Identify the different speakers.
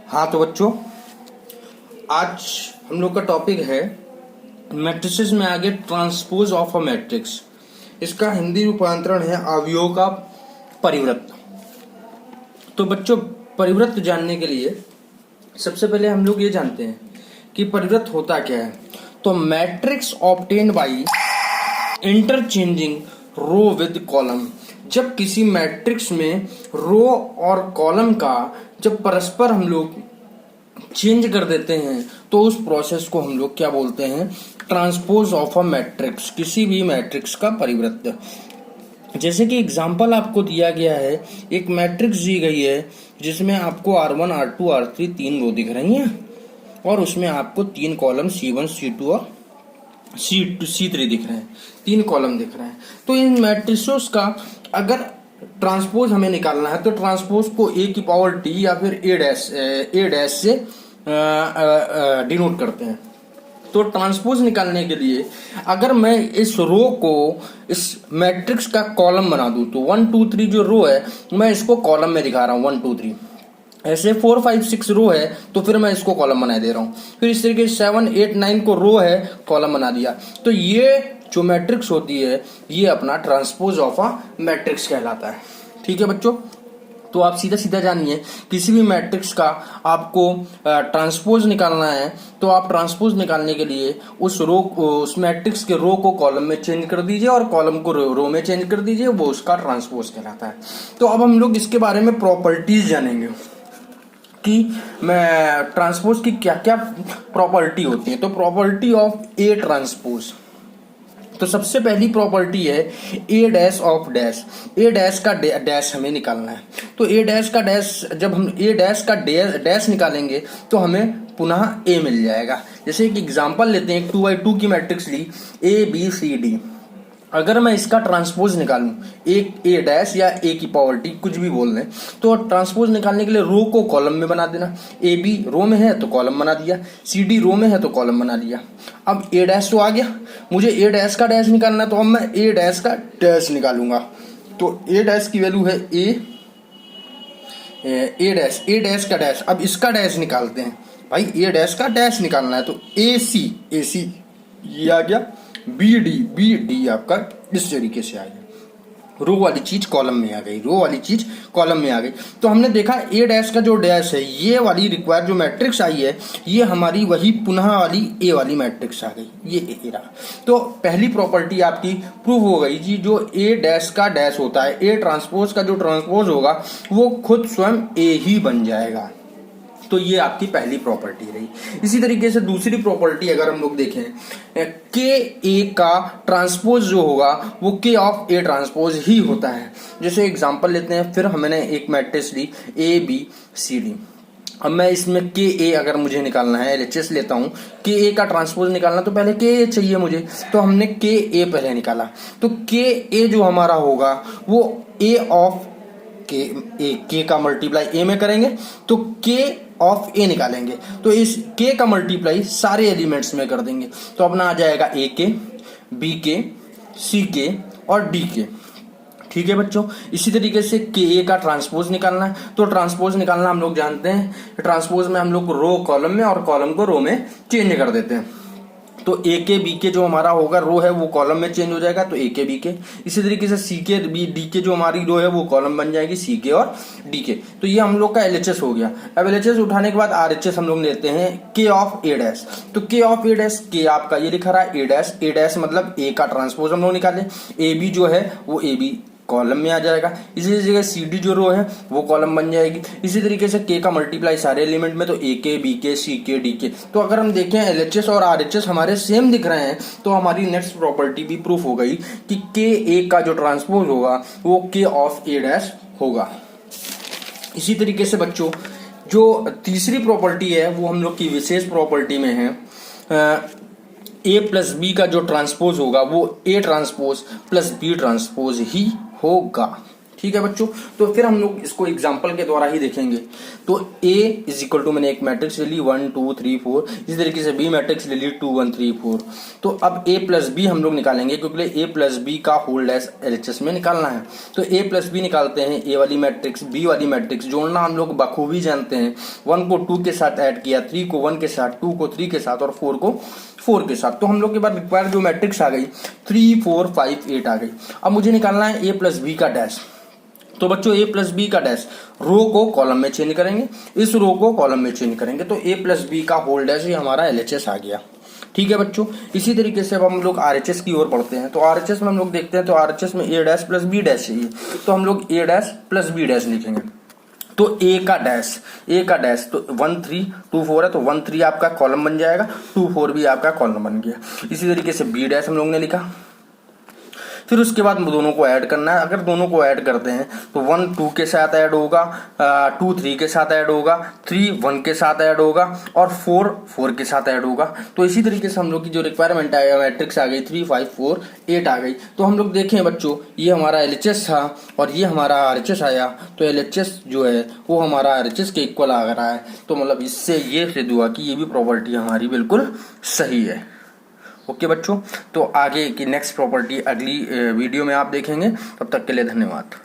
Speaker 1: हाँ तो बच्चों, आज हम लोग का टॉपिक है मैट्रिसेस में आगे ट्रांसपोज ऑफ अ मैट्रिक्स। इसका हिंदी रूपांतरण है अवयव का परिवृत्त। तो बच्चों, परिवृत्त जानने के लिए सबसे पहले हम लोग ये जानते हैं कि परिवृत्त होता क्या है। तो matrix obtained by interchanging row with column. जब किसी मैट्रिक्स में रो और कॉलम का जब परस्पर हम लोग चेंज कर देते हैं तो उस प्रोसेस को हम लोग क्या बोलते हैं? ट्रांसपोज ऑफ अ मैट्रिक्स, किसी भी मैट्रिक्स का परिवृत्त। जैसे कि एग्जांपल आपको दिया गया है, एक मैट्रिक्स दी गई है जिसमें आपको R1, R2, R3 तीन रो दिख रही हैं और उसमें आपको तीन कॉलम C1, C2 और C3 दिख रहे हैं, तीन कॉलम दिख रहे हैं। तो इन मैट्रिक्सों का अगर ट्रांसपोज हमें निकालना है तो ट्रांसपोज को A की पावर T या फिर A डैश से डिनोट करते हैं। तो ट्रांसपोज निकालने के लिए अगर मैं इस रो को इस मैट्रिक्स का कॉलम बना दूं तो 1 2 3 जो रो है मैं इसको कॉलम में दिखा रहा हूं 1 2 3। ऐसे 4 5 6 रो है तो फिर मैं इसको कॉलम बना दे रहा हूं। फिर इस तरीके से 7 8 9 को रो है, कॉलम बना दिया। तो ये जो मैट्रिक्स होती है ये अपना ट्रांसपोज ऑफ अ मैट्रिक्स कहलाता है। ठीक है बच्चों, तो आप सीधा सीधा जानिए, किसी भी मैट्रिक्स का आपको ट्रांसपोज निकालना है तो आप ट्रांसपोज निकालने के लिए उस मैट्रिक्स के रो को कॉलम में चेंज कर दीजिए और कॉलम को रो में चेंज कर दीजिए, वो उसका ट्रांसपोज कहलाता है। तो अब हम लोग इसके बारे में प्रॉपर्टीज जानेंगे कि मैं ट्रांसपोज की क्या क्या प्रॉपर्टी होती है। तो प्रॉपर्टी ऑफ ए ट्रांसपोज, तो सबसे पहली प्रॉपर्टी है A dash of dash. A dash का डैश हमें निकालना है। तो ए डैश का डैश, जब हम ए डैश का डैश निकालेंगे तो हमें पुनः ए मिल जाएगा। जैसे एक एग्जांपल लेते हैं, एक 2x2 की मैट्रिक्स ली ABCD। अगर मैं इसका ट्रांसपोज निकालूं, एक ए डैश या ए की पावर टी कुछ भी बोल लें, तो ट्रांसपोज निकालने के लिए रो को कॉलम में बना देना। ए बी रो में है तो कॉलम बना दिया, सी डी रो में है तो कॉलम बना दिया। अब ए डैश तो आ गया, मुझे ए डैश का डैश निकालना है तो अब मैं ए डैश का डैश निकालूंगा। तो ए डैश की वैल्यू है ए डैश का डैश। अब इसका डैश निकालते हैं भाई, ए डैश का डैश निकालना है तो ए सी ये आ गया, बी डी आपका इस तरीके से आ गया। रो वाली चीज कॉलम में आ गई, रो वाली चीज कॉलम में आ गई। तो हमने देखा ए डैश का जो डैश है, ये वाली रिक्वायर जो मैट्रिक्स आई है ये हमारी वही पुनः वाली ए वाली मैट्रिक्स आ गई, ये ए रहा। तो पहली प्रॉपर्टी आपकी प्रूव हो गई जी, जो ए डैश का डैश होता है, ए ट्रांसपोज का जो ट्रांसपोज होगा वो खुद स्वयं ए ही बन जाएगा। तो ये आपकी पहली प्रॉपर्टी रही। इसी तरीके से दूसरी प्रॉपर्टी अगर हम लोग देखें, के ए का ट्रांसपोज जो होगा वो के ऑफ ए ट्रांसपोज ही होता है। जैसे एग्जांपल लेते हैं, फिर हमने एक मैट्रिक्स ली ABCD। अब मैं इसमें के ए अगर मुझे निकालना है, LHS लेता हूं, के ए का ट्रांसपोज निकालना तो पहले के ए चाहिए मुझे, तो हमने के ए पहले निकाला। तो के ए जो हमारा होगा वो ए ऑफ के का मल्टीप्लाई ए में करेंगे तो के ऑफ ए निकालेंगे। तो इस के का मल्टीप्लाई सारे एलिमेंट्स में कर देंगे तो अपना आ जाएगा ए के, बी के, सी के और डी के। ठीक है बच्चों, इसी तरीके से के ए का ट्रांसपोज निकालना है। तो ट्रांसपोज निकालना हम लोग जानते हैं, ट्रांसपोज में हम लोग रो कॉलम में और कॉलम को रो में चेंज कर देते हैं। तो ए के बी के जो हमारा होगा रो है वो कॉलम में चेंज हो जाएगा, तो ए के बी के। इसी तरीके से सी के बी डी के जो हमारी रो है वो कॉलम बन जाएगी सी के और डी के। तो ये हम लोग का LHS हो गया। अब LHS उठाने के बाद RHS हम लोग लेते हैं के ऑफ ए डैश। तो के ऑफ ए डैश, के आपका ये लिखा रहा है ए डैश मतलब ए का ट्रांसपोज हम लोग निकाले। ए बी जो है वो ए बी कॉलम में आ जाएगा। इसी जगह सी डी जो रो है वो कॉलम बन जाएगी। इसी तरीके से के का मल्टीप्लाई सारे एलिमेंट में, तो ए के बी के सी के डी के। तो अगर हम देखें LHS और RHS हमारे सेम दिख रहे हैं तो हमारी नेक्स्ट प्रॉपर्टी भी प्रूफ हो गई कि के ए का जो ट्रांसपोज होगा वो के ऑफ ए डैश होगा। इसी तरीके से बच्चों, जो तीसरी प्रॉपर्टी है वो हम लोग की विशेष प्रॉपर्टी में है, ए प्लस बी का जो ट्रांसपोज होगा वो A transpose plus B transpose ही होगा। ठीक है बच्चों, तो फिर हम लोग इसको एग्जांपल के द्वारा ही देखेंगे। तो A इज इक्वल टू, मैंने एक मैट्रिक्स ले ली 1 2 3 4, इसी तरीके से B मैट्रिक्स ले ली 2 1 3 4। तो अब A प्लस बी हम लोग निकालेंगे, क्योंकि A प्लस बी का होल डैश LHS में निकालना है। तो A प्लस बी निकालते हैं, A वाली मैट्रिक्स B वाली मैट्रिक्स जोड़ना हम लोग बखूबी जानते हैं। 1 को 2 के साथ ऐड किया, 3 को 1 के साथ, 2 को 3 के साथ और 4 को 4 के साथ। तो हम लोग के पास रिक्वायर्ड जो मैट्रिक्स आ गई 3 4 5 8 आ गई। अब मुझे निकालना है A प्लस बी का डैश। तो बच्चों A प्लस बी का डैश, रो को कॉलम में चेंज करेंगे, इस रो को कॉलम में चेंज करेंगे, तो A प्लस बी का होल डैश ये हमारा LHS आ गया। ठीक है बच्चों, इसी तरीके से अब हम लोग RHS की ओर पढ़ते हैं। तो RHS में हम लोग देखते हैं, तो RHS में A dash plus B dash चाहिए, तो हम लोग A dash plus B dash लिखेंगे। तो A का डैश तो 1 3 2 4 है, तो 1 3 आपका कॉलम बन जाएगा, 2 4 भी आपका कॉलम बन गया। इसी तरीके से B डैश हम लोग ने लिखा। फिर उसके बाद दोनों को ऐड करना है। अगर दोनों को ऐड करते हैं तो 1 2 के साथ ऐड होगा, 2 3 के साथ ऐड होगा, 3 1 के साथ ऐड होगा और 4 4 के साथ ऐड होगा। तो इसी तरीके से हम लोग की जो रिक्वायरमेंट आएगा मैट्रिक्स आ गई 3 5 4 8 आ गई। तो हम लोग देखें बच्चों, ये हमारा LHS था और ये हमारा RHS आया। तो LHS जो है वो हमारा RHS के इक्वल आ रहा है। तो मतलब इससे ये सिद्ध हुआ कि ये भी प्रॉपर्टी हमारी बिल्कुल सही है। ओके बच्चों, तो आगे की नेक्स्ट प्रॉपर्टी अगली वीडियो में आप देखेंगे। तब तक के लिए धन्यवाद।